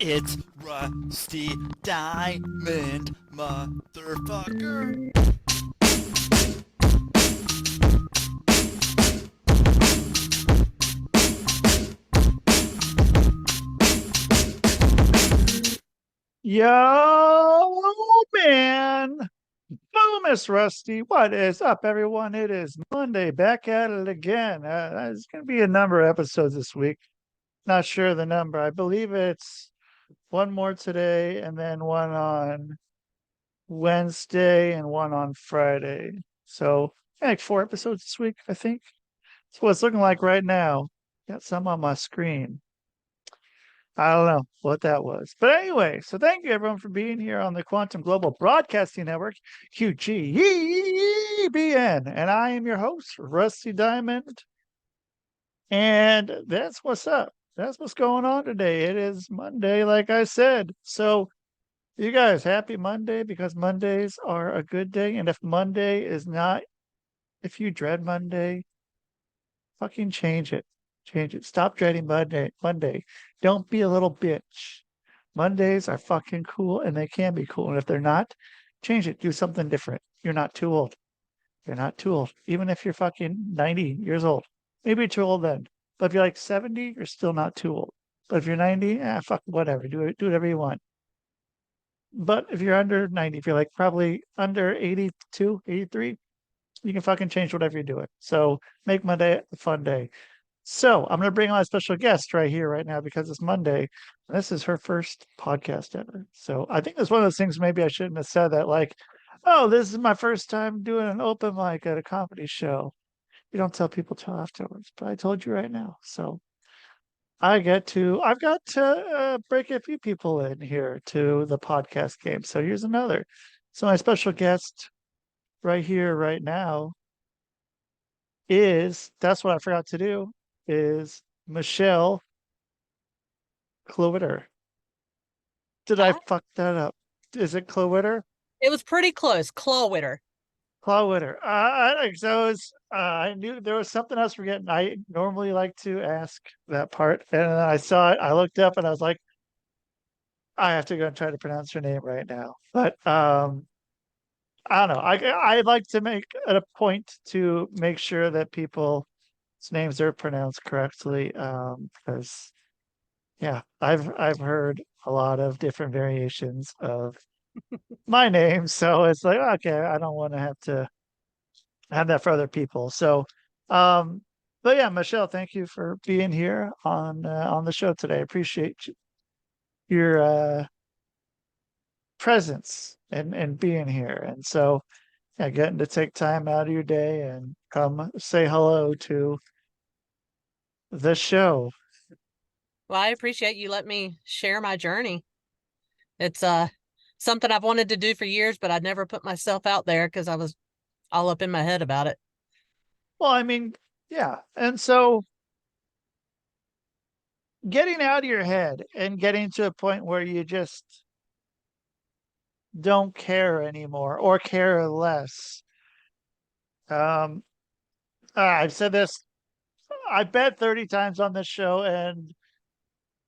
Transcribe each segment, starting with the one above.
It's Rusty Diamond, motherfucker. Yo, man. Boom, Miss Rusty. What is up, everyone? It is Monday, back at it again. There's going to be a number of episodes this week. Not sure the number. I believe it's one more today, and then one on Wednesday, and one on Friday. So, like 4 episodes this week, I think. That's what it's looking like right now. Got some on my screen. I don't know what that was. But anyway, so thank you everyone for being here on the Quantum Global Broadcasting Network, QGEBN. And I am your host, Rusty Diamond. And that's what's up. That's what's going on today. It is Monday, like I said. So, you guys, happy Monday, because Mondays are a good day. And if Monday is not, if you dread Monday, fucking change it. Change it. Stop dreading Monday. Monday. Don't be a little bitch. Mondays are fucking cool, and they can be cool. And if they're not, change it. Do something different. You're not too old. You're not too old. Even if you're fucking 90 years old. Maybe you're too old then. But if you're like 70, you're still not too old. But if you're 90, fuck whatever. Do whatever you want. But if you're under 90, if you're like probably under 82, 83, you can fucking change whatever you're doing. So make Monday a fun day. So I'm going to bring on a special guest right here, right now, because it's Monday. This is her first podcast ever. So I think that's one of those things maybe I shouldn't have said that, like, oh, this is my first time doing an open mic at a comedy show. You don't tell people till afterwards, but I told you right now. So I've got to break a few people in here to the podcast game. So here's another. So my special guest right here, right now that's what I forgot to do, is Michele Klawitter. Did I Hi. fuck that up? Is it Klawitter? It was pretty close. Clawwitter. Klawitter. I knew there was something I was forgetting. I normally like to ask that part, and then I saw it. I looked up, and I was like, I have to go and try to pronounce her name right now. But I don't know. I like to make it a point to make sure that people's names are pronounced correctly. Because yeah, I've heard a lot of different variations of my name, so it's like, okay, I don't want to have to have that for other people. So, but yeah, Michele, thank you for being here on the show today. I appreciate your presence and being here. And so, yeah, getting to take time out of your day and come say hello to the show. Well, I appreciate you letting me share my journey. It's something I've wanted to do for years, but I'd never put myself out there because I was all up in my head about it. Well, I mean, yeah. And so getting out of your head and getting to a point where you just don't care anymore or care less. Um, I've said this, I bet 30 times on this show, and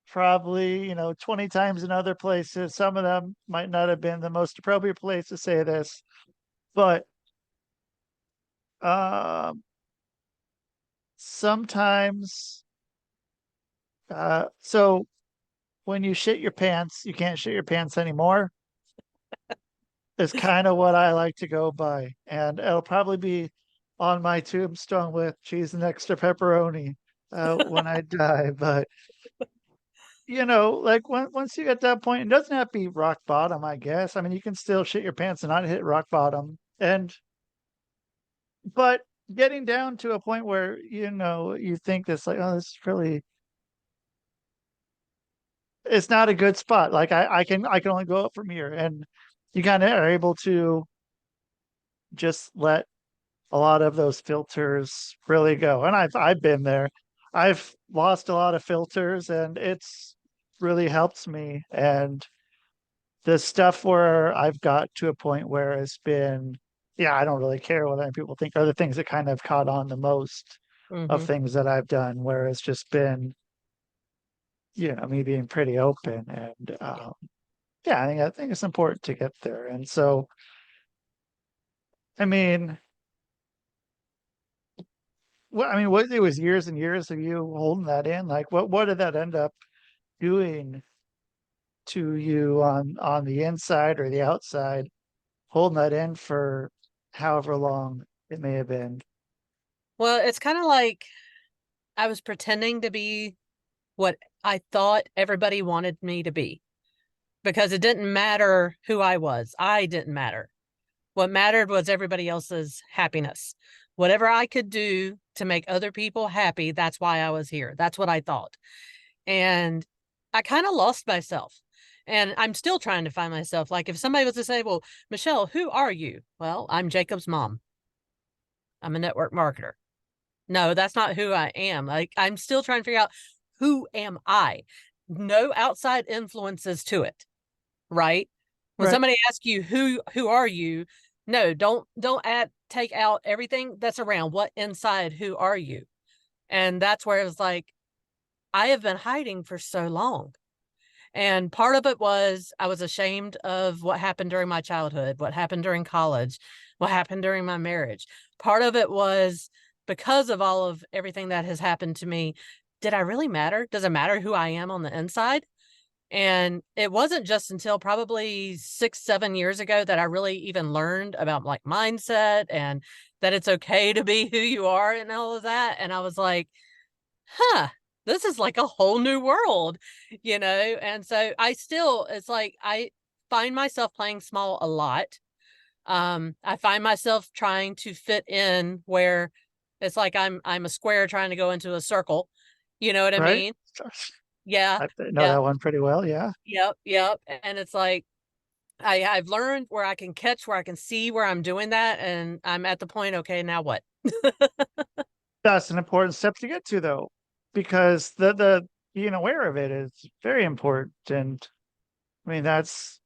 probably, 20 times in other places. Some of them might not have been the most appropriate place to say this, but um, sometimes, so when you shit your pants, you can't shit your pants anymore, is kind of what I like to go by. And it'll probably be on my tombstone with cheese and extra pepperoni when I die. But, like once you get to that point, it doesn't have to be rock bottom, I guess. I mean, you can still shit your pants and not hit rock bottom. But getting down to a point where, you think this, like, oh, this is really, it's not a good spot. Like I can only go up from here. And you kind of are able to just let a lot of those filters really go. And I've been there. I've lost a lot of filters, and it's really helped me. And the stuff where I've got to a point where it's been, yeah, I don't really care what other people think, are the things that kind of caught on the most of Hmm. things that I've done, where it's just been me being pretty open. And yeah, I think it's important to get there. And so, I mean, what it was years and years of you holding that in. Like, what did that end up doing to you on the inside or the outside, holding that in for however long it may have been? Well, it's kind of like I was pretending to be what I thought everybody wanted me to be, because it didn't matter who I was. I didn't matter. What mattered was everybody else's happiness. Whatever I could do to make other people happy, that's why I was here. That's what I thought. And I kind of lost myself. And I'm still trying to find myself. Like if somebody was to say, well, Michele, who are you? Well, I'm Jacob's mom. I'm a network marketer. No, that's not who I am. Like I'm still trying to figure out, who am I? No outside influences to it, right? When Right. somebody asks you who are you, no, don't take out everything that's around. What inside, who are you? And that's where it was like, I have been hiding for so long. And part of it was I was ashamed of what happened during my childhood, what happened during college, what happened during my marriage. Part of it was because of all of everything that has happened to me. Did I really matter? Does it matter who I am on the inside? And it wasn't just until probably 6, 7 years ago that I really even learned about like mindset and that it's okay to be who you are and all of that. And I was like, huh, this is like a whole new world, And so it's like I find myself playing small a lot. I find myself trying to fit in where it's like I'm a square trying to go into a circle. You know what I Right. mean? Yeah. I know Yeah. that one pretty well. Yeah. Yep. Yep. And it's like I've learned where I can catch, where I can see where I'm doing that, and I'm at the point, okay, now what? That's an important step to get to, though, because the being aware of it is very important. And I mean, that's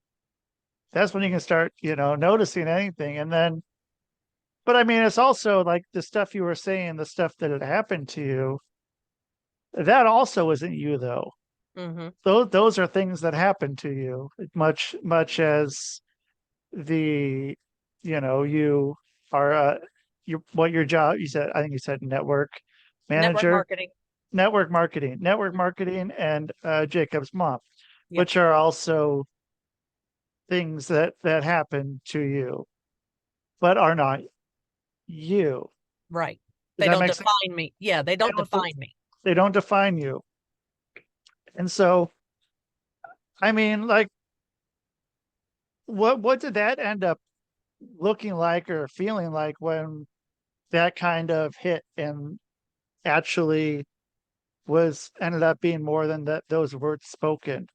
when you can start, noticing anything. And then, but I mean, it's also like the stuff you were saying, the stuff that had happened to you, that also isn't you, though. Mm-hmm. Those are things that happen to you, much as the, you are, what your job, you said, I think you said network Network manager, marketing. network marketing, and Jacob's mom, Yep. which are also things that happen to you, but are not you. Right. Does They that don't make sense? define me. Yeah, they They don't don't, define me. they don't define you. And so, I mean, like, what did that end up looking like or feeling like when that kind of hit and actually was ended up being more than that those words spoken?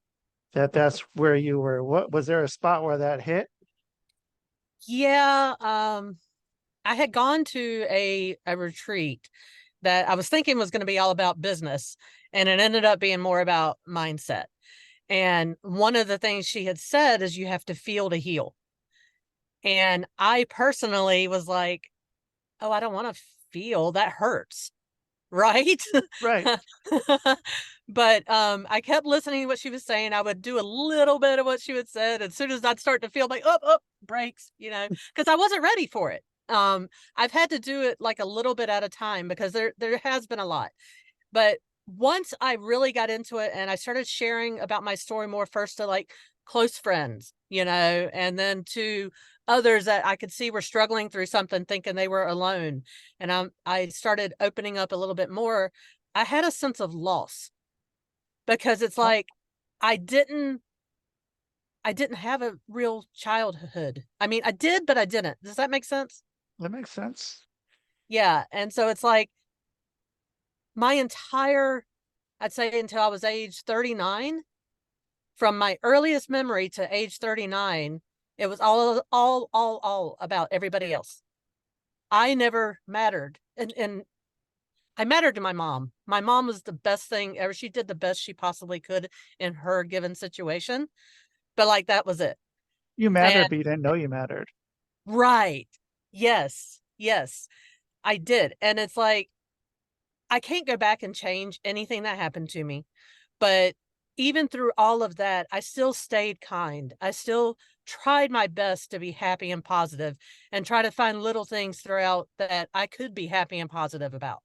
That's where you were. What was there a spot where that hit? Yeah. I had gone to a retreat that I was thinking was going to be all about business, and it ended up being more about mindset. And one of the things she had said is you have to feel to heal. And I personally was like, oh, I don't want to feel, that hurts. Right. Right. But I kept listening to what she was saying. I would do a little bit of what she would said. As soon as I'd start to feel like, breaks, because I wasn't ready for it. I've had to do it like a little bit at a time because there has been a lot. But once I really got into it and I started sharing about my story more, first to like close friends, and then to others that I could see were struggling through something, thinking they were alone. And I started opening up a little bit more. I had a sense of loss because it's like I didn't have a real childhood. I mean, I did, but I didn't. Does that make sense? That makes sense. Yeah. And so it's like my entire, I'd say until I was age 39, from my earliest memory to age 39, it was all about everybody else. I never mattered. And I mattered to my mom. My mom was the best thing ever. She did the best she possibly could in her given situation. But like that was it. You And mattered, but you didn't know you mattered. right. Yes. Yes. I did. And it's like I can't go back and change anything that happened to me. But even through all of that, I still stayed kind. I still tried my best to be happy and positive and try to find little things throughout that I could be happy and positive about.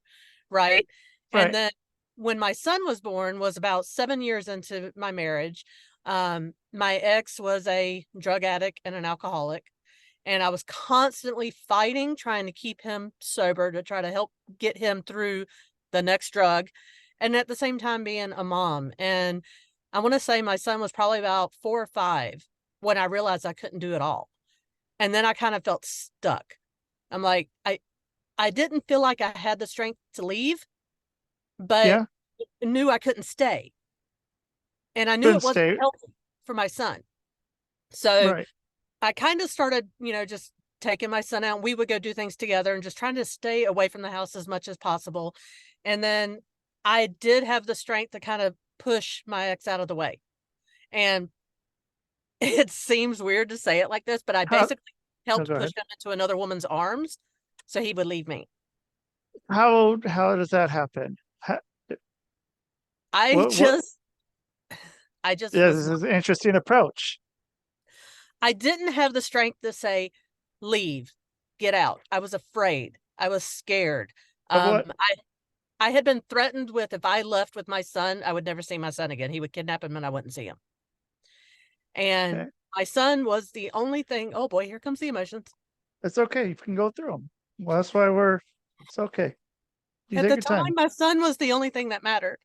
Right. And Right. then when my son was born was about 7 years into my marriage. My ex was a drug addict and an alcoholic. And I was constantly fighting, trying to keep him sober to try to help get him through the next drug. And at the same time being a mom. And I want to say my son was probably about 4 or 5 when I realized I couldn't do it all. And then I kind of felt stuck. I'm like, I didn't feel like I had the strength to leave, but Yeah. knew I couldn't stay. And I knew Couldn't it wasn't stay. healthy for my son. So Right. I kind of started, just taking my son out. We would go do things together and just trying to stay away from the house as much as possible. And then I did have the strength to kind of push my ex out of the way. And it seems weird to say it like this, but I How, basically no, helped go push ahead. him into another woman's arms so he would leave me. How does that happen? I What just, I just yeah, was this not, is an interesting approach. I didn't have the strength to say, leave, get out. I was afraid. I was scared. Of what? I had been threatened with if I left with my son, I would never see my son again. He would kidnap him and I wouldn't see him. And Okay. my son was the only thing. Oh boy, here comes the emotions. It's okay. You can go through them. Well, that's why it's okay. You At take the your time, time. my son was the only thing that mattered.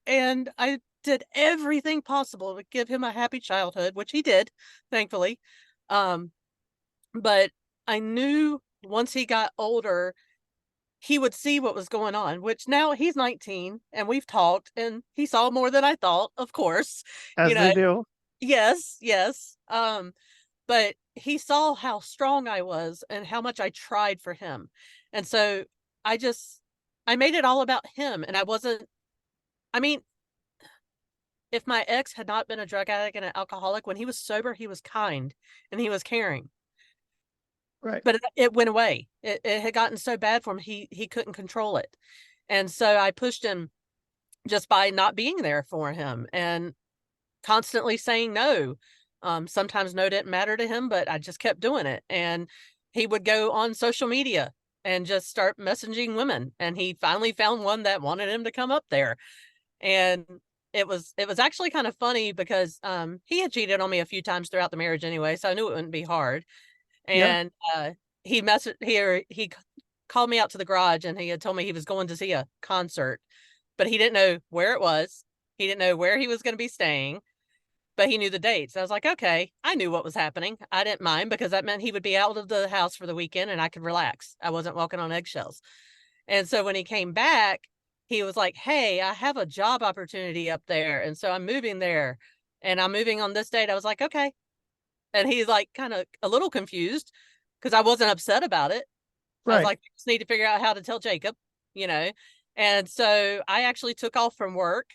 And I did everything possible to give him a happy childhood, which he did, thankfully. Um, but I knew once he got older, he would see what was going on, which now he's 19 and we've talked and he saw more than I thought, of course, you As know, they do. yes, yes. But he saw how strong I was and how much I tried for him. And so I just, I made it all about him. And I wasn't, I mean, if my ex had not been a drug addict and an alcoholic, when he was sober, he was kind and he was caring. Right. But it went away. It had gotten so bad for him, he couldn't control it. And so I pushed him just by not being there for him and constantly saying no. Sometimes no didn't matter to him, but I just kept doing it. And he would go on social media and just start messaging women. And he finally found one that wanted him to come up there. And it was actually kind of funny because he had cheated on me a few times throughout the marriage anyway, so I knew it wouldn't be hard. Yeah. And he messaged here, he called me out to the garage and he had told me he was going to see a concert, but he didn't know where it was. He didn't know where he was going to be staying, but he knew the dates. I was like, okay, I knew what was happening. I didn't mind because that meant he would be out of the house for the weekend and I could relax. I wasn't walking on eggshells. And so when he came back, he was like, hey, I have a job opportunity up there. And so I'm moving there and I'm moving on this date. I was like, okay. And he's like kind of a little confused because I wasn't upset about it. I was Right. like, just need to figure out how to tell Jacob, you know. And so I actually took off from work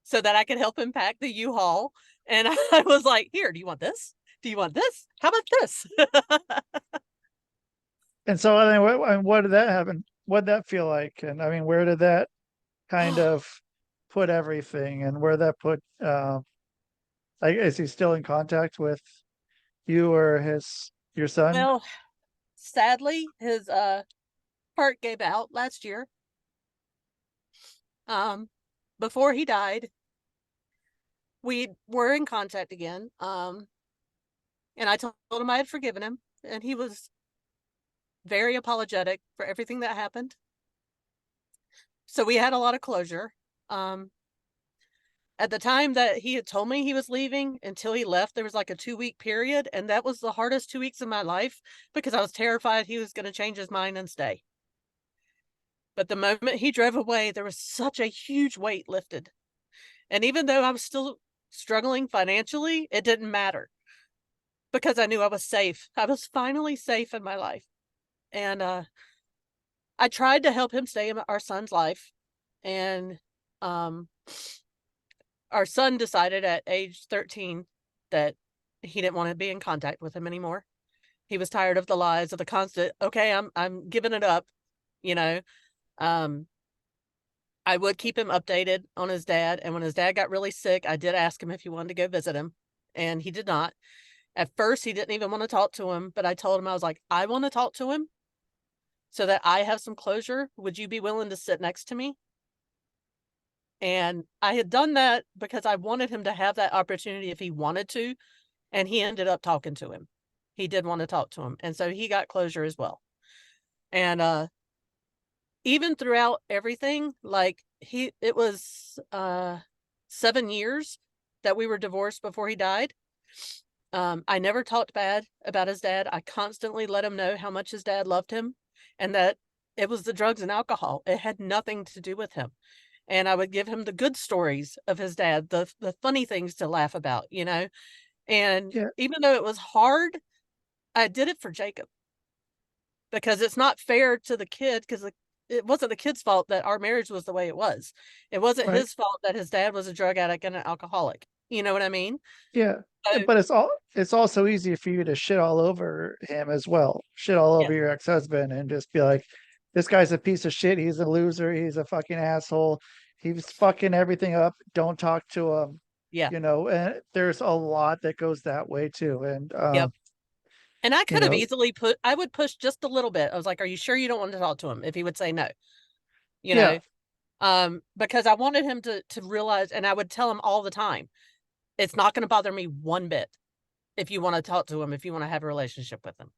so that I could help him pack the U-Haul. And I was like, here, do you want this? Do you want this? How about this? And so I mean, what did that happen? What did that feel like? And I mean, where did that kind of put everything and where that put like is he still in contact with you or your son? Well, sadly, his heart gave out last year. Um, before he died, we were in contact again. And I told him I had forgiven him, and he was very apologetic for everything that happened. So we had a lot of closure. Um, at the time that he had told me he was leaving until he left, there was like a 2 week period, and that was the hardest 2 weeks of my life because I was terrified he was going to change his mind and stay. But the moment he drove away, there was such a huge weight lifted. And even though I was still struggling financially, it didn't matter because I knew I was safe. I was finally safe in my life. And I tried to help him stay in our son's life. And um, our son decided at age 13 that he didn't want to be in contact with him anymore. He was tired of the lies, of the constant, okay, I'm giving it up, you know. Um, I would keep him updated on his dad. And when his dad got really sick, I did ask him if he wanted to go visit him, and he did not. At first, he didn't even want to talk to him, but I told him, I was like, I want to talk to him so that I have some closure. Would you be willing to sit next to me? And I had done that because I wanted him to have that opportunity if he wanted to. And he ended up talking to him. He did want to talk to him. And so he got closure as well. And even throughout everything, like it was 7 years that we were divorced before he died. I never talked bad about his dad. I constantly let him know how much his dad loved him and that it was the drugs and alcohol. It had nothing to do with him. And I would give him the good stories of his dad, the funny things to laugh about, you know? And Yeah. even though it was hard, I did it for Jacob, because it's not fair to the kid, because it wasn't the kid's fault that our marriage was the way it was. It wasn't Right. his fault that his dad was a drug addict and an alcoholic. You know what I mean? Yeah. So, But it's also easy for you to shit all over him as well. Shit all over yeah, your ex-husband and just be like, this guy's a piece of shit. He's a loser. He's a fucking asshole. He's fucking everything up. Don't talk to him. yeah, And there's a lot that goes that way too. And yep. And I you could have know, easily I would push just a little bit. I was like, are you sure you don't want to talk to him? If he would say no, you yeah, know, because I wanted him to realize, and I would tell him all the time, it's not going to bother me one bit if you want to talk to him, if you want to have a relationship with him,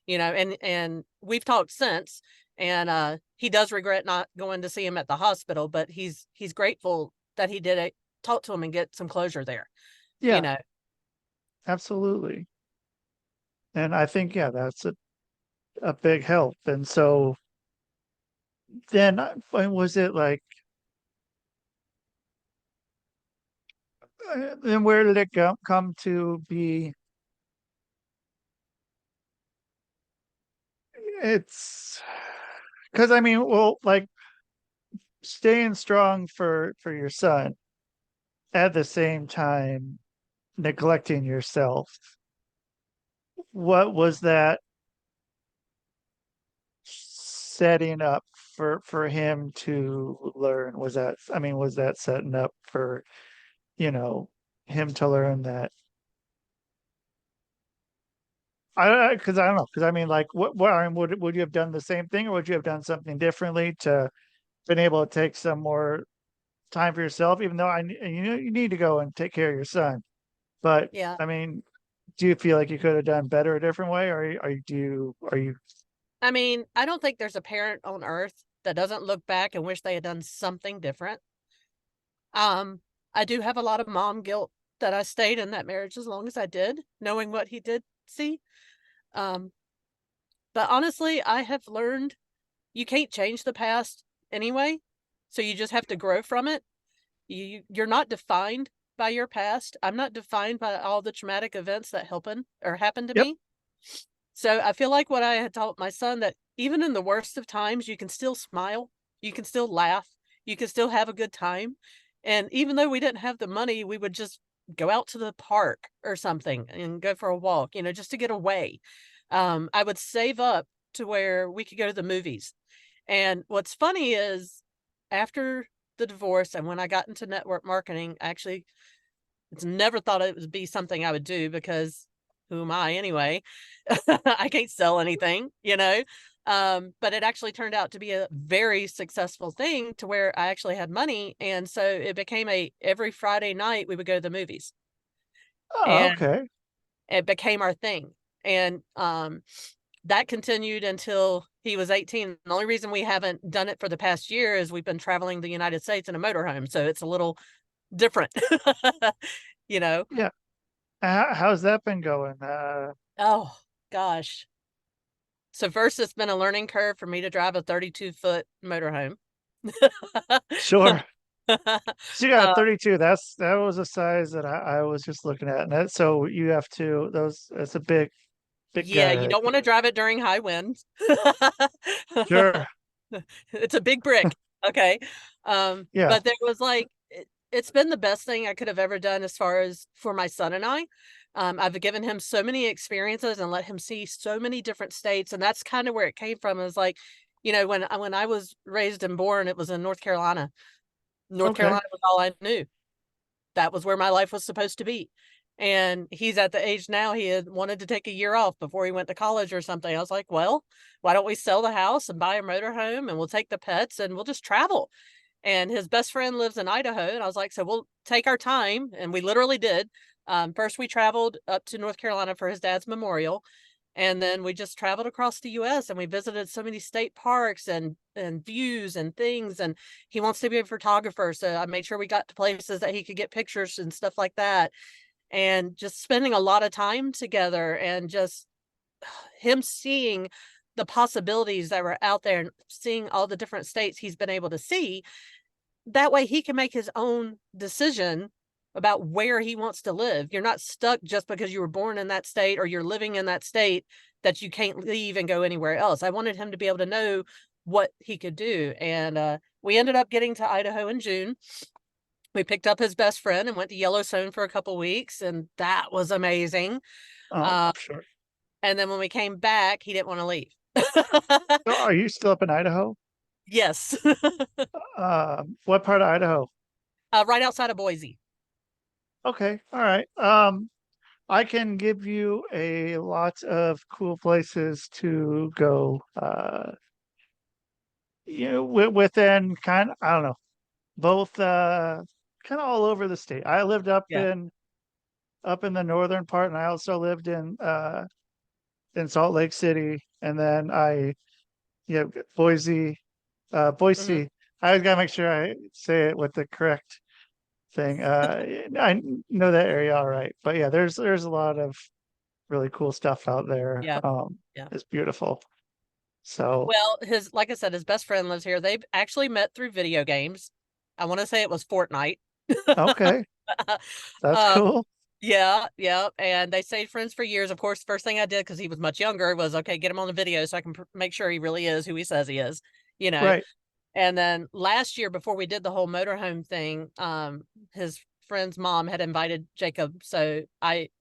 you know. And we've talked since, and he does regret not going to see him at the hospital, but he's grateful that he did it, talk to him and get some closure there, you yeah, know. absolutely. And I think, yeah, that's a big help. And so then when was it like, then where did it come to be? It's because I mean, well, like staying strong for your son at the same time neglecting yourself. What was that setting up for him to learn? Was that, I mean, was that setting up for, you know, him to learn that? Because I don't know. Because I mean, like, what I mean, would you have done the same thing, or would you have done something differently to been able to take some more time for yourself? Even though you know you need to go and take care of your son, but Yeah. I mean, do you feel like you could have done better a different way, or are you? I mean, I don't think there's a parent on earth that doesn't look back and wish they had done something different. Um, I do have a lot of mom guilt that I stayed in that marriage as long as I did, knowing what he did see. Um, but honestly, I have learned you can't change the past anyway, so you just have to grow from it. You're not defined by your past. I'm not defined by all the traumatic events that happened to Yep. me. So I feel like what I had taught my son, that even in the worst of times, you can still smile, you can still laugh, you can still have a good time. And even though we didn't have the money, we would just go out to the park or something and go for a walk, you know, just to get away. I would save up to where we could go to the movies. And what's funny is, after the divorce and when I got into network marketing, actually, it's never thought it would be something I would do, because who am I anyway? I can't sell anything, you know? But it actually turned out to be a very successful thing, to where I actually had money. And so it became every Friday night we would go to the movies, Oh, and okay. it became our thing. And that continued until he was 18. The only reason we haven't done it for the past year is we've been traveling the United States in a motorhome. So it's a little different, you know? Yeah. How's that been going? Oh, gosh. So first, it's been a learning curve for me to drive a 32-foot motorhome. Sure. So you got uh, 32. That was a size that I was just looking at, and that so you have to those. That's a big yeah, guy you right don't want to there. drive it during high winds. Sure. It's a big brick. Okay. Yeah. But there was like, it's been the best thing I could have ever done as far as for my son and I. I've given him so many experiences and let him see so many different states. And that's kind of where it came from. Is like, You know, when I was raised and born, it was in North Carolina. North Okay. Carolina was all I knew. That was where my life was supposed to be. And he's at the age now, he had wanted to take a year off before he went to college or something. I was like, well, why don't we sell the house and buy a motorhome, and we'll take the pets and we'll just travel. And his best friend lives in Idaho. And I was like, so we'll take our time. And we literally did. First, we traveled up to North Carolina for his dad's memorial. And then we just traveled across the US and we visited so many state parks and views and things. And he wants to be a photographer. So I made sure we got to places that he could get pictures and stuff like that. And just spending a lot of time together, and just him seeing the possibilities that were out there and seeing all the different states he's been able to see. That way he can make his own decision about where he wants to live. You're not stuck just because you were born in that state or you're living in that state that you can't leave and go anywhere else. I wanted him to be able to know what he could do. And we ended up getting to Idaho in June. We picked up his best friend and went to Yellowstone for a couple weeks, and that was amazing. Oh, Uh, sure. and then when we came back, he didn't want to leave. So are you still up in Idaho? Yes. What part of Idaho? Right outside of Boise. Okay, all right. I can give you a lot of cool places to go. Within kind of, I don't know, both kind of all over the state. I lived Yeah. up in the northern part, and I also lived in Salt Lake City, and then Boise, Hmm. Boise. I always gotta make sure I say it with the correct thing. I know that area all right, but yeah, there's a lot of really cool stuff out there. Yeah. Yeah. It's beautiful. So Well, like I said, his best friend lives here. They've actually met through video games. I want to say it was Fortnite. okay, that's um, cool. yeah, yeah. And they stayed friends for years. Of course, first thing I did, because he was much younger, was okay, get him on the video so I can make sure he really is who he says he is, you know. Right. And then last year, before we did the whole motorhome thing, his friend's mom had invited Jacob. So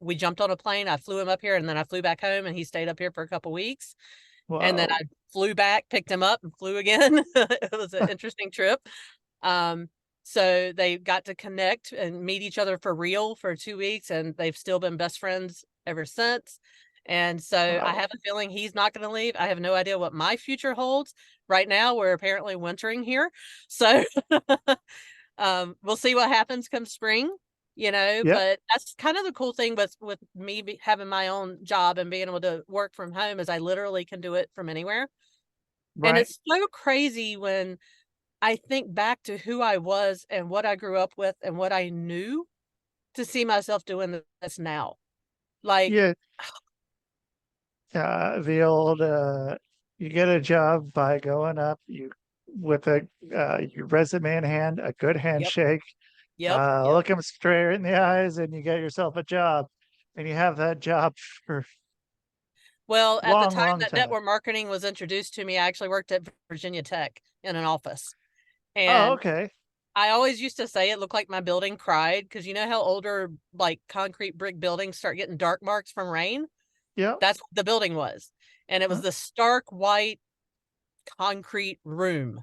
we jumped on a plane. I flew him up here, and then I flew back home, and he stayed up here for a couple weeks. And then Wow. I flew back, picked him up, and flew again. It was an interesting trip. Um, so they got to connect and meet each other for real for 2 weeks, and they've still been best friends ever since. And so I Wow. have a feeling he's not going to leave. I have no idea what my future holds. Right now, we're apparently wintering here. So we'll see what happens come spring, Yep. but that's kind of the cool thing with me having my own job and being able to work from home, is I literally can do it from anywhere. And Right. it's so crazy when I think back to who I was and what I grew up with and what I knew, to see myself doing this now. Like, Yeah. The old you get a job by going up you with a your resume in hand, a good yep, handshake, yep, yep. look them straight in the eyes, and you get yourself a job, and you have that job for Well, at the long, time long that time. network marketing was introduced to me, I actually worked at Virginia Tech in an office. Oh, And okay. I always used to say it looked like my building cried, because you know how older, like, concrete brick buildings start getting dark marks from rain? Yep. That's what the building was. And it was Huh. the stark white concrete room.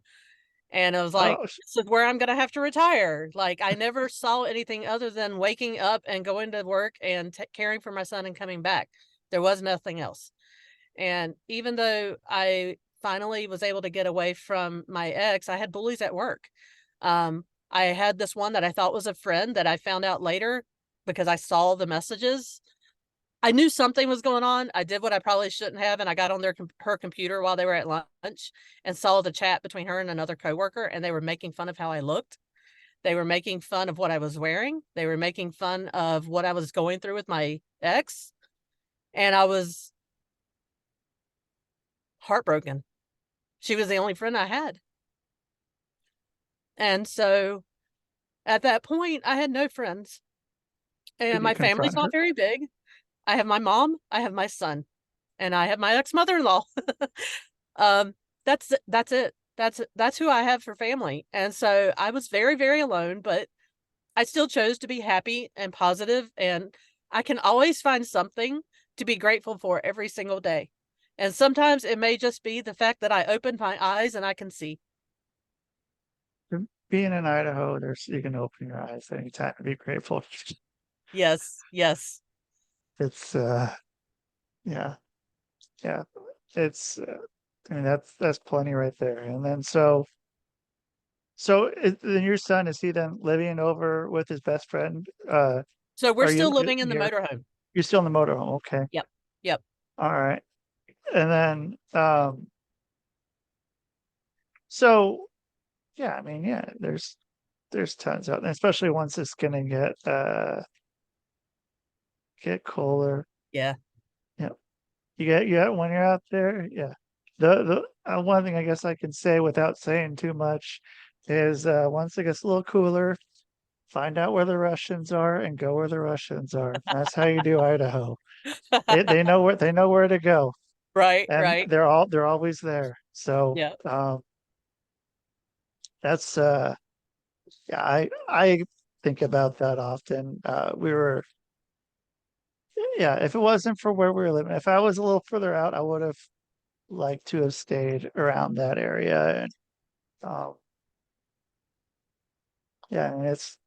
And I was like, Oh, this is where I'm going to have to retire. Like, I never saw anything other than waking up and going to work and caring for my son and coming back. There was nothing else. And even though I finally was able to get away from my ex, I had bullies at work. I had this one that I thought was a friend that I found out later, because I saw the messages. I knew something was going on. I did what I probably shouldn't have, and I got on her computer while they were at lunch and saw the chat between her and another coworker, and they were making fun of how I looked. They were making fun of what I was wearing. They were making fun of what I was going through with my ex, and I was heartbroken. She was the only friend I had. And so at that point, I had no friends. did And you my family's confront her? not very big. I have my mom, I have my son, and I have my ex-mother-in-law. um, that's it. That's who I have for family. And so I was very, very alone, but I still chose to be happy and positive, and I can always find something to be grateful for every single day. And sometimes it may just be the fact that I opened my eyes and I can see. Being in Idaho, you can open your eyes anytime and be grateful. Yes, yes. It's yeah, yeah. It's I mean that's plenty right there. And then then your son, is he then living over with his best friend? So we're Are still you living in the near? motorhome. You're still in the motorhome, okay? Yep. Yep. All right. And then so yeah, I mean yeah, there's tons out there, especially once it's gonna get cooler. Yeah. Yeah, you get when you're out there. Yeah, the one thing I guess I can say without saying too much is once it gets a little cooler, find out where the Russians are and go where the Russians are. That's how you do Idaho. They know where to go, Right, and right. they're always there. So Yeah. that's yeah, I think about that often. We were Yeah, if it wasn't for where we were living, if I was a little further out, I would have liked to have stayed around that area. And um, yeah, and it's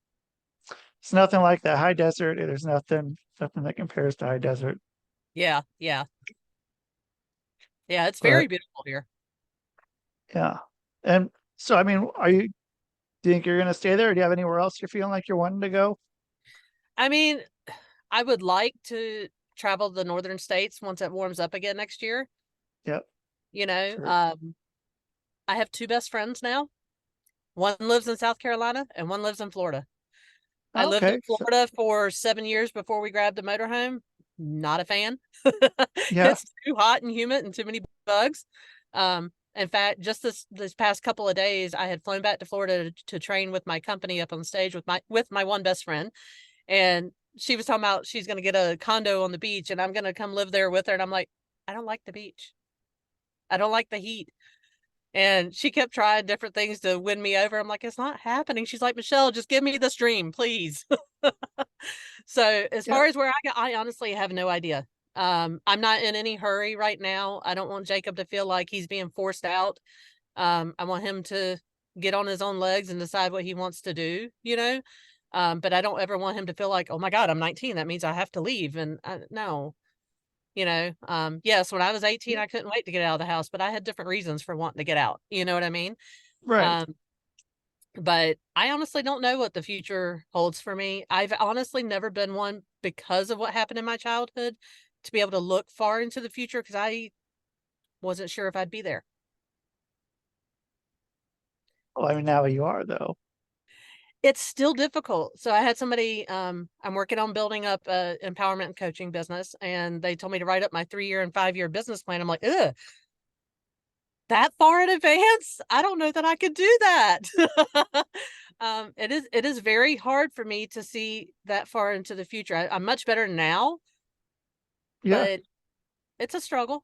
nothing like the high desert. There's nothing that compares to high desert. Yeah. Yeah. Yeah. It's very But beautiful here. yeah, and so I mean, do you think you're gonna stay there? Or do you have anywhere else you're feeling like you're wanting to go? I mean, I would like to travel the northern states once it warms up again next year. Yep, You know, sure. I have two best friends now. One lives in South Carolina and one lives in Florida. I lived in Okay, so Florida for 7 years before we grabbed a motorhome. Not a fan. yeah, It's too hot and humid and too many bugs. In fact, just this past couple of days, I had flown back to Florida to train with my company up on stage with my one best friend, and she was talking about she's going to get a condo on the beach, and I'm going to come live there with her. And I'm like, I don't like the beach. I don't like the heat. And she kept trying different things to win me over. I'm like, it's not happening. She's like, Michelle, just give me this dream, please. So as yeah, far as where I honestly have no idea. I'm not in any hurry right now. I don't want Jacob to feel like he's being forced out. I want him to get on his own legs and decide what he wants to do, you know. But I don't ever want him to feel like, oh my God, I'm 19. That means I have to leave. And no, you know, yes, when I was 18, I couldn't wait to get out of the house, but I had different reasons for wanting to get out. You know what I mean? right. Um, but I honestly don't know what the future holds for me. I've honestly never been one because of what happened in my childhood to be able to look far into the future because I wasn't sure if I'd be there. Well, I mean, now you are though. It's still difficult. So I had somebody, I'm working on building up a empowerment and coaching business, and they told me to write up my 3-year and 5-year business plan. I'm like, ugh, that far in advance? I don't know that I could do that. It is very hard for me to see that far into the future. I'm much better now, Yeah. but it's a struggle.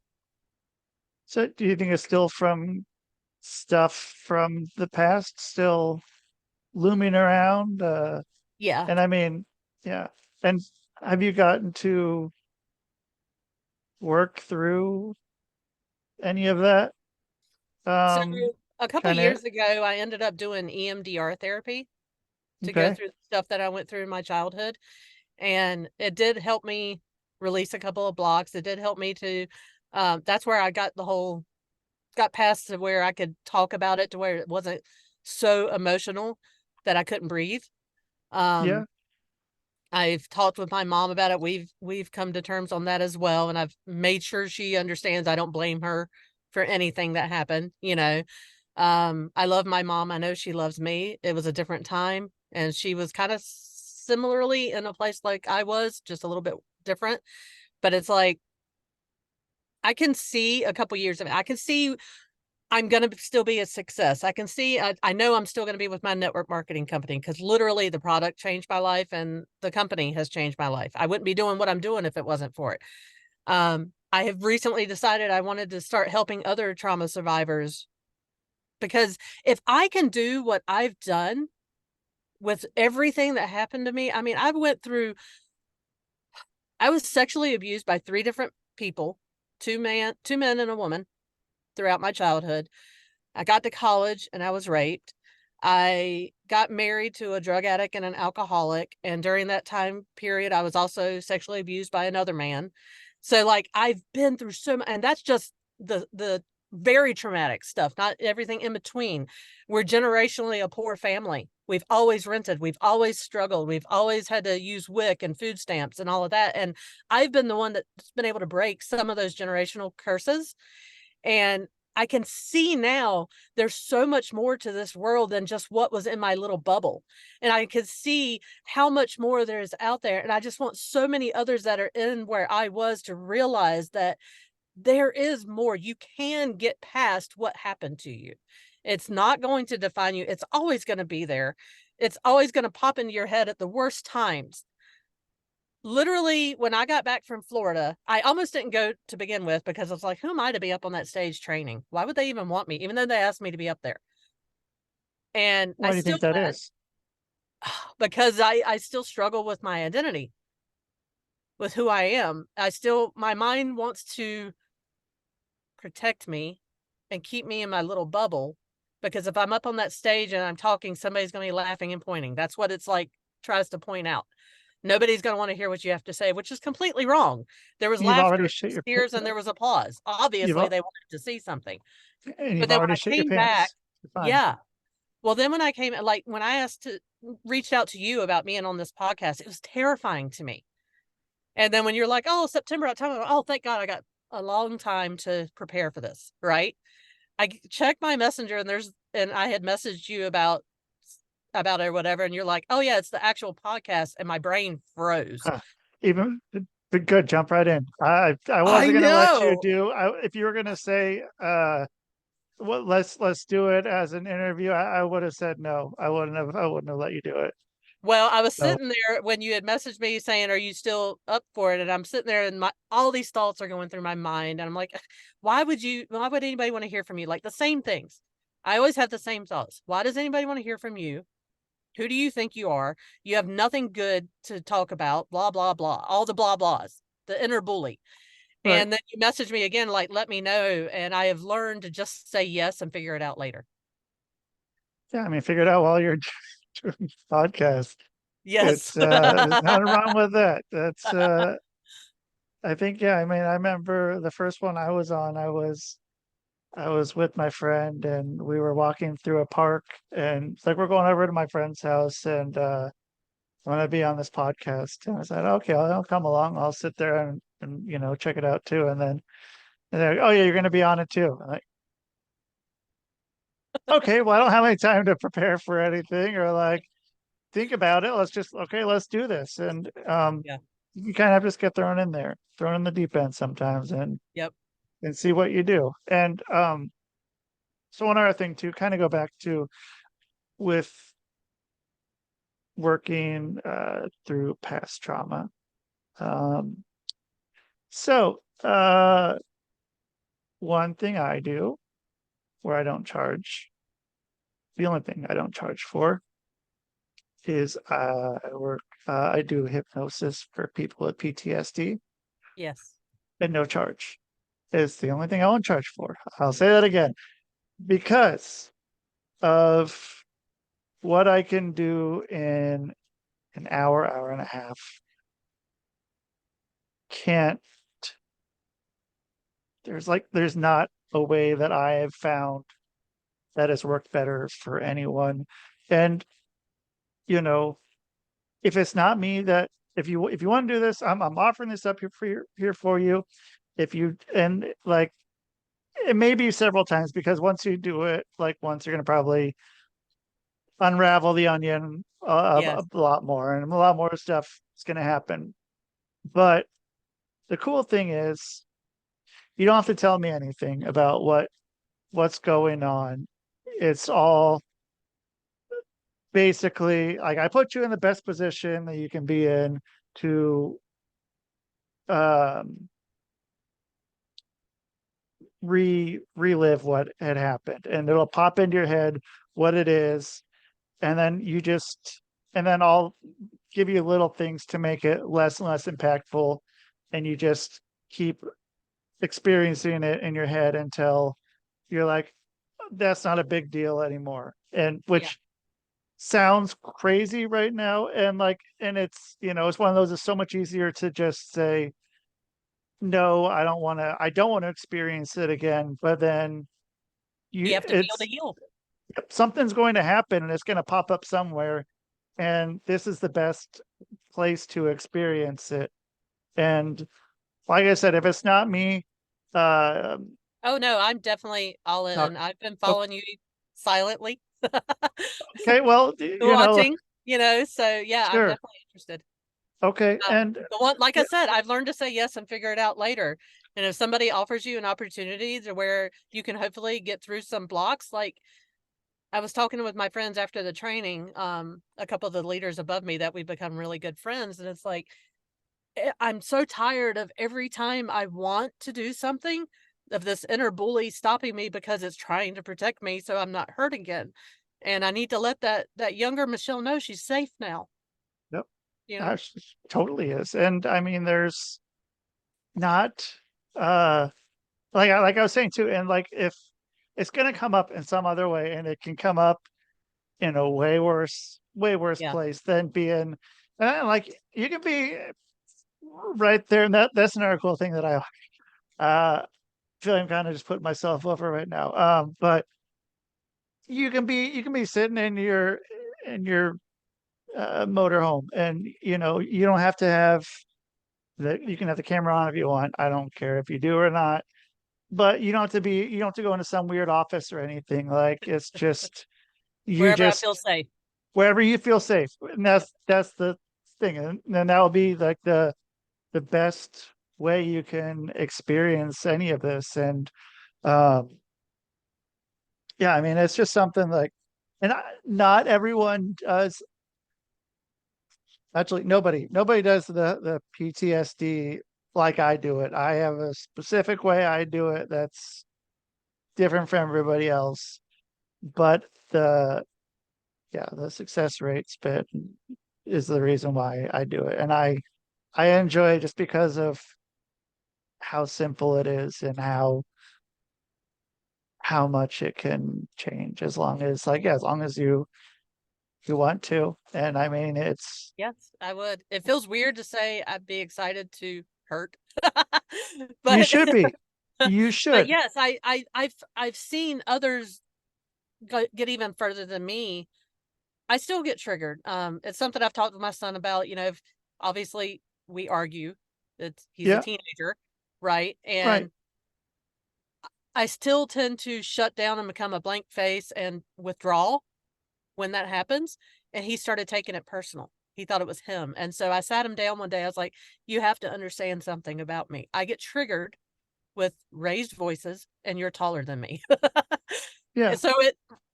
So do you think it's still from stuff from the past still looming around? Yeah. And I mean, yeah. And have you gotten to work through any of that? So Um, a couple kind of, years ago, I ended up doing EMDR therapy to go okay. through the stuff that I went through in my childhood. And it did help me release a couple of blocks. It did help me to, that's where I got past to where I could talk about it to where it wasn't so emotional that I couldn't breathe. Yeah, Um, I've talked with my mom about it. We've come to terms on that as well, and I've made sure she understands I don't blame her for anything that happened, you know. I love my mom. I know she loves me. It was a different time, and she was kind of similarly in a place like I was, just a little bit different. But it's like I can see a couple years of it. I can see I'm going to still be a success. I can see, I know I'm still going to be with my network marketing company because literally the product changed my life and the company has changed my life. I wouldn't be doing what I'm doing if it wasn't for it. I have recently decided I wanted to start helping other trauma survivors because if I can do what I've done with everything that happened to me, I mean, I was sexually abused by 3 different people. two men and a woman throughout my childhood. I got to college and I was raped. I got married to a drug addict and an alcoholic. And during that time period, I was also sexually abused by another man. So like I've been through so much, and that's just the very traumatic stuff, not everything in between. We're generationally a poor family. We've always rented. We've always struggled. We've always had to use WIC and food stamps and all of that. And I've been the one that's been able to break some of those generational curses. And I can see now there's so much more to this world than just what was in my little bubble. And I can see how much more there is out there. And I just want so many others that are in where I was to realize that there is more. You can get past what happened to you. It's not going to define you. It's always going to be there. It's always going to pop into your head at the worst times. Literally, when I got back from Florida, I almost didn't go to begin with because I was like, who am I to be up on that stage training? Why would they even want me, even though they asked me to be up there? And Why I do you still think that went is? because I still struggle with my identity, with who I am. My mind wants to protect me and keep me in my little bubble, because if I'm up on that stage and I'm talking, somebody's going to be laughing and pointing. That's what it's like, tries to point out. Nobody's going to want to hear what you have to say, which is completely wrong. There was You've already laughter, shit your tears, and there was applause. you've Obviously, al- they wanted to see something. and But you've then when already I shit your came back, pants. You're fine. yeah. Well, then when I came, like when I reached out to you about being on this podcast, it was terrifying to me. And then when you're like, oh, September, October, oh, thank God I got a long time to prepare for this, right? I checked my messenger and I had messaged you about it or whatever, and you're like, oh yeah, it's the actual podcast, and my brain froze. Huh. Even good, jump right in. I I wasn't gonna let you know. do. If you were gonna say, well, let's do it as an interview, I would have said no. I wouldn't have let you do it. Well, I was So sitting there when you had messaged me saying, "Are you still up for it?" And I'm sitting there, and all these thoughts are going through my mind, and I'm like, "Why would anybody want to hear from you?" Like the same things. I always have the same thoughts. Why does anybody want to hear from you? Who do you think you are? You have nothing good to talk about. Blah blah blah. All the blah blahs. The inner bully. right, And then you message me again, like, let me know. And I have learned to just say yes and figure it out later. yeah. I mean, figure it out while you're doing the podcast. Yes. It's there's nothing wrong with that. That's I think, yeah. I mean, I remember the first one I was on. I was with my friend and we were walking through a park and it's like we're going over to my friend's house and I'm gonna be on this podcast. And I said, okay, I'll come along. I'll sit there and check it out too. And they're like, oh yeah, you're gonna be on it too. I'm like, okay, well, I don't have any time to prepare for anything or like think about it. Let's do this. And Yeah. you kind of just get thrown in there, thrown in the deep end sometimes Yep. and see what you do. And so one other thing to kind of go back to with working through past trauma. Um, so one thing I do where I don't charge, the only thing I don't charge for is I do hypnosis for people with PTSD Yes. at no charge. It's the only thing I won't charge for. I'll say that again because of what I can do in an hour and a half. Can't there's not a way that I have found that has worked better for anyone. And you know, if it's not me that if you want to do this, I'm offering this up here for you. If you and like it may be several times because once you do it like once you're gonna probably unravel the onion Yes. a lot more and a lot more stuff is gonna happen. But the cool thing is you don't have to tell me anything about what's going on. It's all basically like I put you in the best position that you can be in to um relive what had happened and it'll pop into your head what it is and then and then I'll give you little things to make it less and less impactful and you just keep experiencing it in your head until you're like, that's not a big deal anymore. And Yeah. which sounds crazy right now. And like, and it's, it's one of those, it's so much easier to just say, no, I don't want to experience it again. But then You have to be able to it's heal. something's going to happen and it's going to pop up somewhere. And this is the best place to experience it. And like I said, if it's not me, uh, Oh no, I'm definitely all no, in. I've been following you silently, okay, well, watching, so yeah, I'm sure. definitely interested. Okay. And The one, like I yeah, said, I've learned to say yes and figure it out later. And if somebody offers you an opportunity to where you can hopefully get through some blocks, like I was talking with my friends after the training, a couple of the leaders above me that we've become really good friends. And it's like, I'm so tired of every time I want to do something, of this inner bully stopping me because it's trying to protect me so I'm not hurt again. And I need to let that younger Michelle know she's safe now, yep, you know? gosh, totally is. And I mean, there's not, uh, like I was saying too, and like if it's going to come up in some other way, and it can come up in a way worse Yeah. place than being, like you can be right there. And that's another cool thing that feel I'm kind of just putting myself over right now. But you can be sitting in your motorhome, and you don't have to have you can have the camera on if you want. I don't care if you do or not. But you don't have to go into some weird office or anything. Like it's just you Wherever I just feel safe. wherever you feel safe. And that's the thing. And then that will be like the best way you can experience any of this. And um yeah, I mean, it's just something like, and not everyone does. Actually, nobody does the PTSD like I do it. I have a specific way I do it that's different from everybody else. But the success rate's been is the reason why I do it, and I enjoy it just because of how simple it is and how much it can change as long as as long as you want to. And I mean, it's Yes, I would. It feels weird to say I'd be excited to hurt. you But should be. You but should. yes, I've seen others get even further than me. I still get triggered. It's something I've talked with my son about. If obviously we argue. He's a Yeah, teenager, right? right. And I still tend to shut down and become a blank face and withdraw when that happens. And he started taking it personal. He thought it was him. And so I sat him down one day. I was like, you have to understand something about me. I get triggered with raised voices, and you're taller than me. Yeah,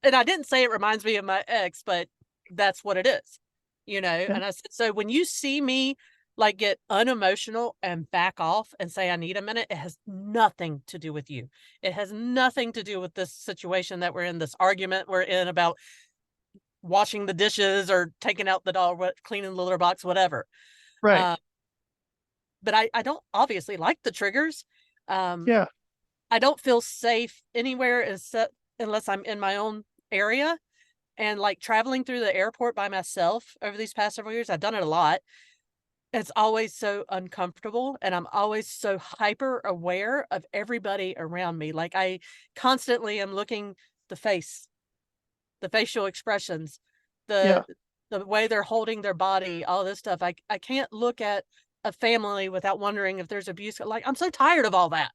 And I didn't say it reminds me of my ex, but that's what it is, and And I said, so when you see me like get unemotional and back off and say I need a minute, it has nothing to do with you. It has nothing to do with this situation that we're in, this argument we're in about washing the dishes or taking out the dog, cleaning the litter box, whatever. right. Uh, but I don't obviously like the triggers. Um, Yeah, I don't feel safe anywhere unless I'm in my own area. And like traveling through the airport by myself over these past several years, I've done it a lot. It's always so uncomfortable. And I'm always so hyper aware of everybody around me. Like I constantly am looking the face, the facial expressions, yeah. the the way they're holding their body, all this stuff. I can't look at a family without wondering if there's abuse. Like I'm so tired of all that.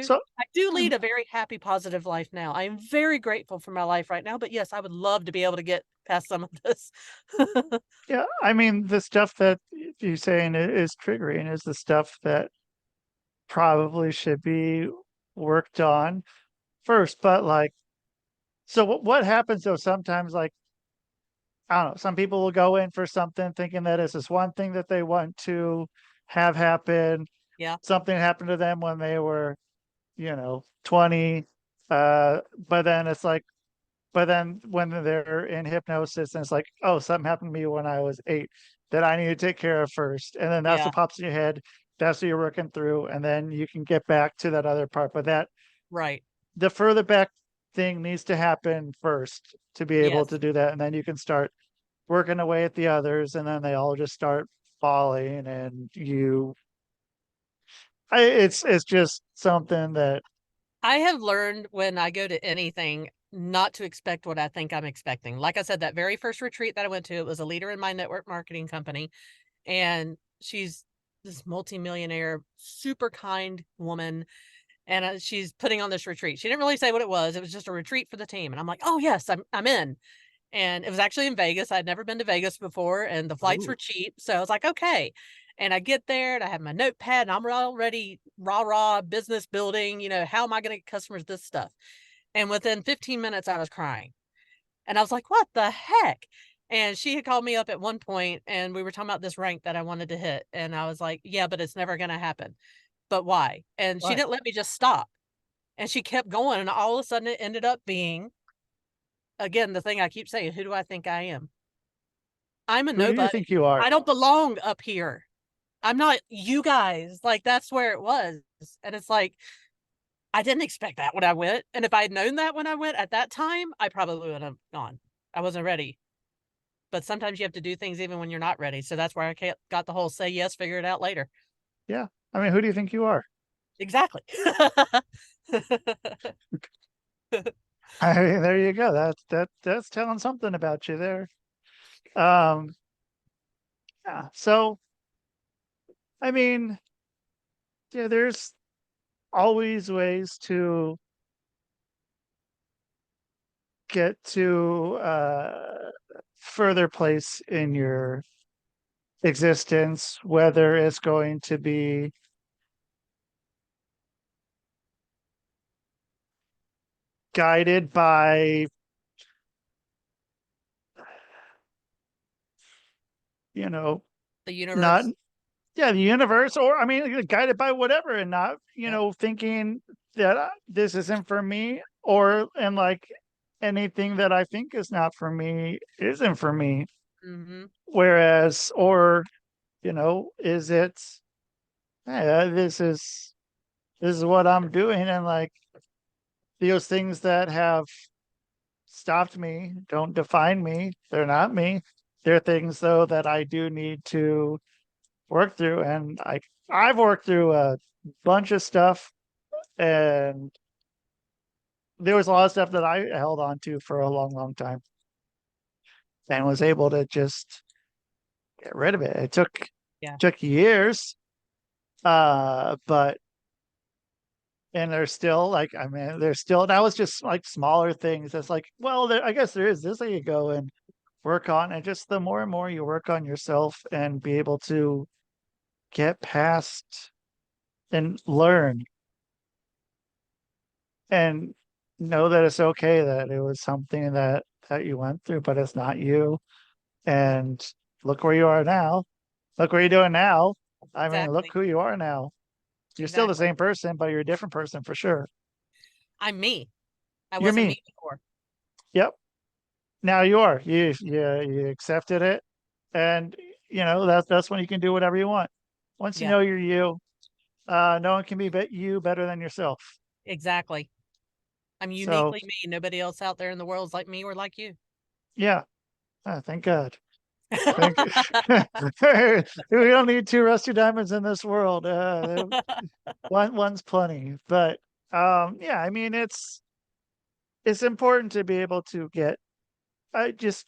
So I do lead um, a very happy, positive life now. I am very grateful for my life right now. But yes, I would love to be able to get past some of this. yeah, I mean, the stuff that you're saying is triggering is the stuff that probably should be worked on first. But like, so what happens though sometimes, like, I don't know, some people will go in for something thinking that it's this one thing that they want to have happen. Yeah, Something happened to them when they were, 20. But then it's like, but then when they're in hypnosis and it's like, oh, something happened to me when I was 8 that I need to take care of first. And then that's yeah, what pops in your head. that's what you're working through, and then you can get back to that other part. But that Right. the further back thing needs to happen first to be able Yes. to do that, and then you can start working away at the others, and then they all just start falling, and it's just something that I have learned when I go to anything not to expect what I think I'm expecting. Like I said, that very first retreat that I went to, it was a leader in my network marketing company, and she's this multimillionaire, super kind woman, and she's putting on this retreat. She didn't really say what it was. It was just a retreat for the team, and I'm like, oh yes, I'm in. And it was actually in Vegas. I'd never been to Vegas before, and the flights ooh, were cheap, so I was like, okay. And I get there, and I have my notepad, and I'm already rah business building. How am I going to get customers this stuff? And within 15 minutes, I was crying, and I was like, what the heck? And she had called me up at one point, and we were talking about this rank that I wanted to hit, and I was like, yeah, but it's never going to happen. But why? And she why? didn't let me just stop, and she kept going, and all of a sudden, it ended up being, again, the thing I keep saying: who do I think I am? I'm a Who do you nobody. think you are? I don't belong up here. I'm not you guys. Like, that's where it was. And it's like, I didn't expect that when I went. And if I had known that when I went at that time, I probably would have gone. I wasn't ready. But sometimes you have to do things even when you're not ready. So that's where I got the whole say yes, figure it out later. Yeah, I mean, who do you think you are? Exactly. I mean, there you go. That's telling something about you there. Um, yeah. So, I mean, yeah, there's always ways to get to further place in your existence, whether it's going to be guided by, you know, The not, universe. yeah, the universe, or I mean, guided by whatever, and not, Yep. thinking that this isn't for me, or, and like anything that I think is not for me isn't for me. Mm-hmm. Whereas, or, is it, hey, this is what I'm doing, and like those things that have stopped me don't define me. They're not me. They're things though that I do need to work through, and I've worked through a bunch of stuff, and there was a lot of stuff that I held on to for a long, long time, and was able to just get rid of it. It Yeah. took years, but and there's still, like, I mean, there's still, that was just like smaller things. That's like, well, I guess there is this that you go and work on, and just the more and more you work on yourself and be able to get past and learn and know that it's okay that it was something that you went through, but it's not you. And look where you are now. Look what you're doing now. I mean, look Exactly. who you are now. You're still the Exactly. same person, but you're a different person for sure. I'm me. I You're wasn't me. me before. Yep. Now you are. You accepted it, and that's when you can do whatever you want. Once you Yeah. know you're you, no one can be you better than yourself. Exactly. I'm So uniquely me. Nobody else out there in the world is like me or like you. yeah, thank God. Thank we don't need two rusty diamonds in this world. One's plenty. But yeah, I mean, it's important to be able to get. I just,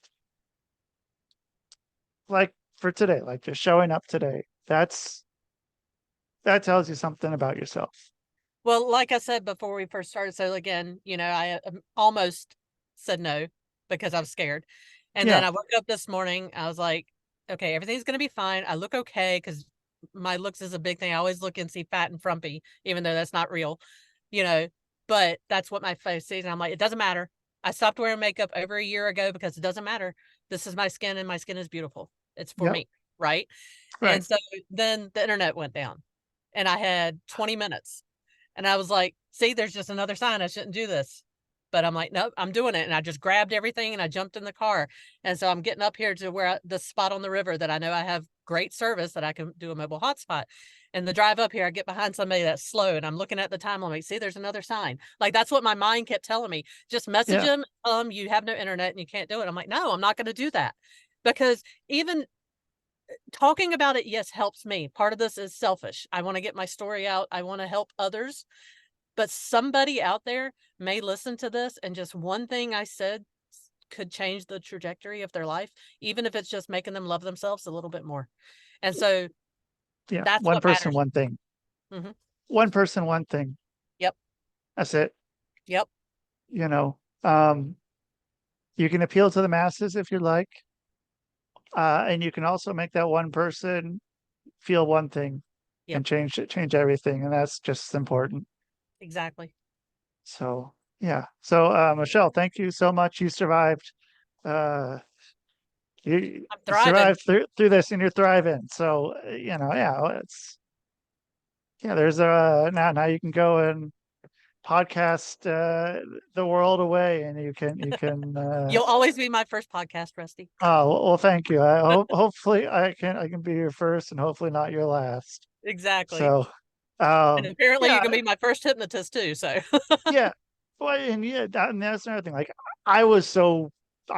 like, for today, like just showing up today. That tells you something about yourself. Well, like I said before we first started, so again, I almost said no because I was scared. And then Yeah. I woke up this morning. I was like, okay, everything's going to be fine. I look okay because my looks is a big thing. I always look and see fat and frumpy, even though that's not real, you know, but that's what my face sees. And I'm like, it doesn't matter. I stopped wearing makeup over a year ago because it doesn't matter. This is my skin, and my skin is beautiful. It's for Yep. me. Right. Right. And so then the internet went down, and I had 20 minutes, and I was like, see, there's just another sign I shouldn't do this. But I'm like, nope, I'm doing it. And I just grabbed everything and I jumped in the car. And so I'm getting up here to where the spot on the river that I know I have great service, that I can do a mobile hotspot. And the drive up here, I get behind somebody that's slow and I'm looking at the time. I'm like, see, there's another sign. Like, that's what my mind kept telling me. Just message Yeah. them. You have no internet and you can't do it. I'm like, no, I'm not going to do that. Because even talking about it, yes, helps me. Part of this is selfish. I want to get my story out. I want to help others. But somebody out there may listen to this, and just one thing I said could change the trajectory of their life, even if it's just making them love themselves a little bit more. And so Yeah. that's One what person, matters. one thing. Mhm. One person, one thing. Yep. That's it. Yep. You know, you can appeal to the masses if you like. And you can also make that one person feel one thing Yep. and change everything. And that's just important. Exactly. So yeah. So Michelle, thank you so much. You survived. You I'm thriving. survived through this and you're thriving. So yeah, there's now you can go and podcast the world away, and you can You'll always be my first podcast, Rusty. oh well, thank you. I hope hopefully I can be your first and hopefully not your last. Exactly. So And apparently you yeah, can be my first hypnotist too. So yeah. Well, and yeah, and that's another thing. Like I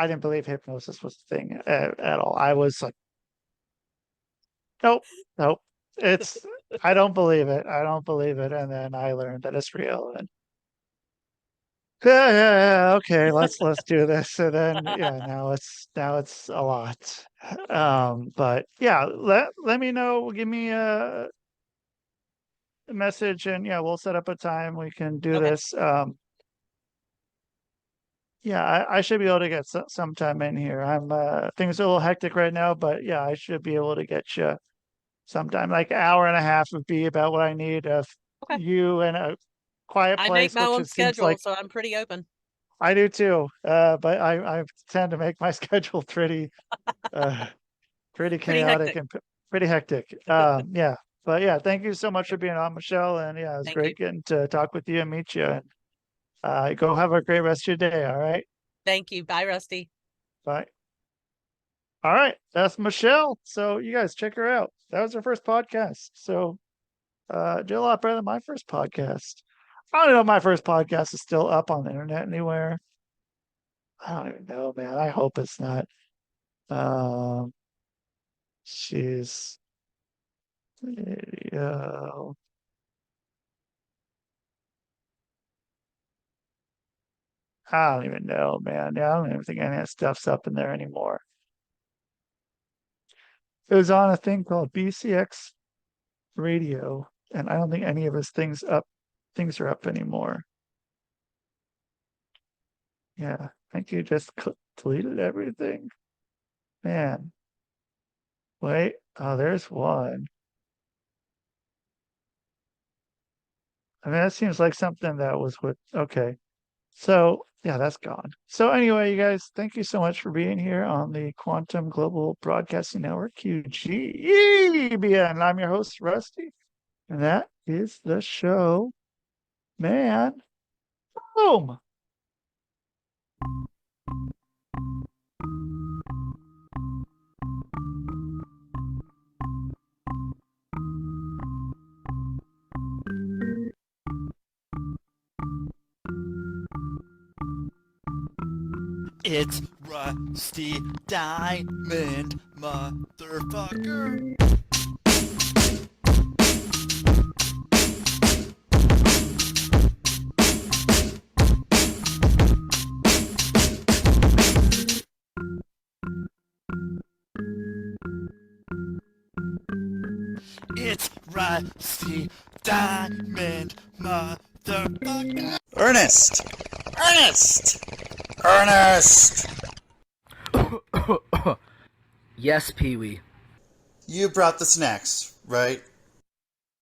didn't believe hypnosis was a thing at all. I was like, nope, nope. It's I don't believe it. I don't believe it. And then I learned that it's real. And yeah, okay, let's do this. And then yeah, now it's a lot. But yeah, let me know. Give me a message, and yeah, we'll set up a time we can do okay. this. Yeah, I should be able to get some time in here. Things are a little hectic right now, but yeah, I should be able to get you sometime. Like an hour and a half would be about what I need of Okay. you and a quiet I make place, my which own it seems like schedule, so I'm pretty open. I do too. But I tend to make my schedule uh, pretty Pretty chaotic hectic. and pretty hectic. Yeah, but yeah, thank you so much for being on, Michelle. And yeah, it was Thank you. great getting to talk with you and meet you. And go have a great rest of your day. All right. Thank you. Bye, Rusty. Bye. All right. That's Michelle. So you guys check her out. That was her first podcast. So did a lot better than my first podcast. I don't know if my first podcast is still up on the internet anywhere. I don't even know, man. I hope it's not. Um, she's video. I don't even know, man. Yeah, I don't even think any of that stuff's up in there anymore. It was on a thing called BCX Radio, and I don't think any of his things are up anymore. Yeah, I think you just deleted everything. Man. Wait, oh, there's one. I mean, that seems like something that was okay. So, yeah, that's gone. So, anyway, you guys, thank you so much for being here on the Quantum Global Broadcasting Network, QGBN. I'm your host, Rusty, and that is the show. Man, boom. It's Rusty Diamond, motherfucker. It's Rusty Diamond, motherfucker. Ernest! Ernest! Ernest! Yes, Pee-wee. You brought the snacks, right?